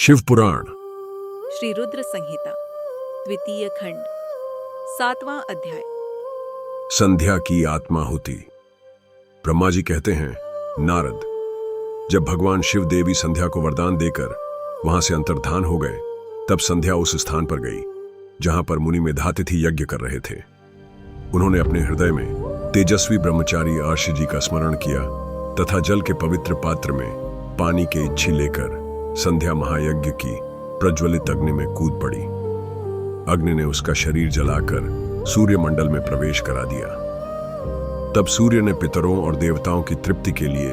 शिव पुराण श्री रुद्र संहिता द्वितीय खंड 7वां अध्याय। संध्या की आत्मा होती। ब्रह्मा जी कहते हैं, नारद, जब भगवान शिव देवी संध्या को वरदान देकर वहां से अंतर्धान हो गए, तब संध्या उस स्थान पर गई जहां पर मुनि मेधातिथि यज्ञ कर रहे थे। उन्होंने अपने हृदय में तेजस्वी ब्रह्मचारी आर्ष जी का स्मरण किया तथा जल के पवित्र पात्र में पानी के इच्छी लेकर संध्या महायज्ञ की प्रज्वलित अग्नि में कूद पड़ी। अग्नि ने उसका शरीर जलाकर सूर्य मंडल में प्रवेश करा दिया। तब सूर्य ने पितरों और देवताओं की तृप्ति के लिए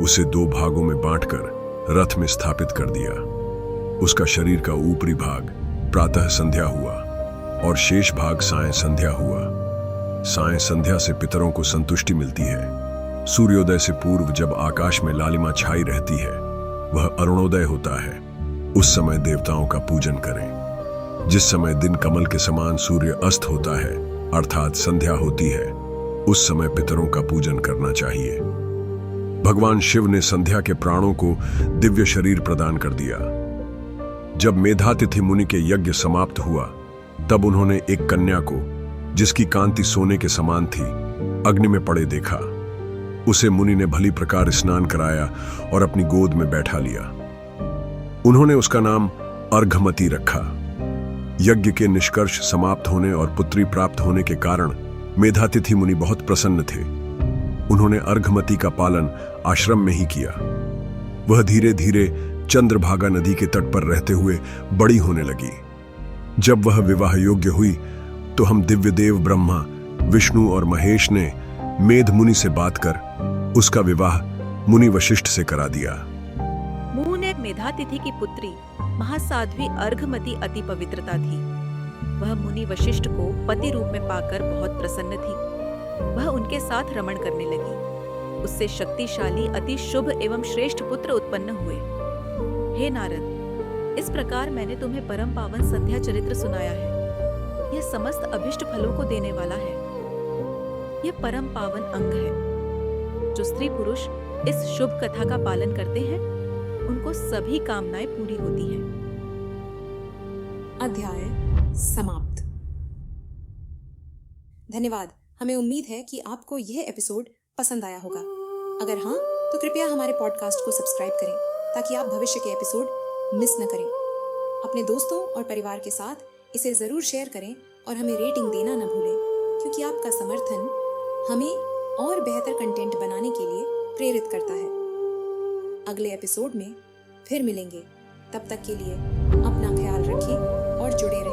उसे 2 भागों में बांटकर रथ में स्थापित कर दिया। उसका शरीर का ऊपरी भाग प्रातः संध्या हुआ और शेष भाग सायं संध्या हुआ। सायं संध्या से पितरों को संतुष्टि मिलती है। सूर्योदय से पूर्व जब आकाश में लालिमा छाई रहती है, वह अरुणोदय होता है। उस समय देवताओं का पूजन करें। जिस समय दिन कमल के समान सूर्य अस्त होता है, अर्थात संध्या होती है, उस समय पितरों का पूजन करना चाहिए। भगवान शिव ने संध्या के प्राणों को दिव्य शरीर प्रदान कर दिया। जब मेधातिथि मुनि के यज्ञ समाप्त हुआ, तब उन्होंने एक कन्या को, जिसकी कांति सोने के समान थी, अग्नि में पड़े देखा। उसे मुनि ने भली प्रकार स्नान कराया और अपनी गोद में बैठा लिया। उन्होंने उसका नाम अर्घमती रखा। यज्ञ के निष्कर्ष समाप्त होने और पुत्री प्राप्त होने के कारण मेधातिथि मुनि बहुत प्रसन्न थे। उन्होंने अर्घमती का पालन आश्रम में ही किया। वह धीरे धीरे चंद्रभागा नदी के तट पर रहते हुए बड़ी होने लगी। जब वह विवाह योग्य हुई, तो हम दिव्य देव ब्रह्मा, विष्णु और महेश ने मेध मुनि से बात कर उसका विवाह मुनि वशिष्ठ से करा दिया। मुनि ने मेधातिथि की पुत्री महासाध्वी अर्घमती अति पवित्रता थी। वह मुनि वशिष्ठ को पति रूप में पाकर बहुत प्रसन्न थी। वह उनके साथ रमण करने लगी। उससे शक्तिशाली अति शुभ एवं श्रेष्ठ पुत्र उत्पन्न हुए। हे नारद, इस प्रकार मैंने तुम्हें परम पावन संध्या चरित्र सुनाया है। यह समस्त अभिष्ट फलों को देने वाला है। यह परम पावन अंग है। जो स्त्री पुरुष इस शुभ कथा का पालन करते हैं, उनको सभी कामनाएं पूरी होती हैं। अध्याय समाप्त। धन्यवाद। हमें उम्मीद है कि आपको यह एपिसोड पसंद आया होगा। अगर हाँ, तो कृपया हमारे पॉडकास्ट को सब्सक्राइब करें ताकि आप भविष्य के एपिसोड मिस न करें। अपने दोस्तों और परिवार के साथ इसे जरूर शेयर करें और हमें रेटिंग देना न भूलें, क्योंकि आपका समर्थन हमें और बेहतर कंटेंट बनाने के लिए प्रेरित करता है। अगले एपिसोड में फिर मिलेंगे। तब तक के लिए अपना ख्याल रखें और जुड़े रहें।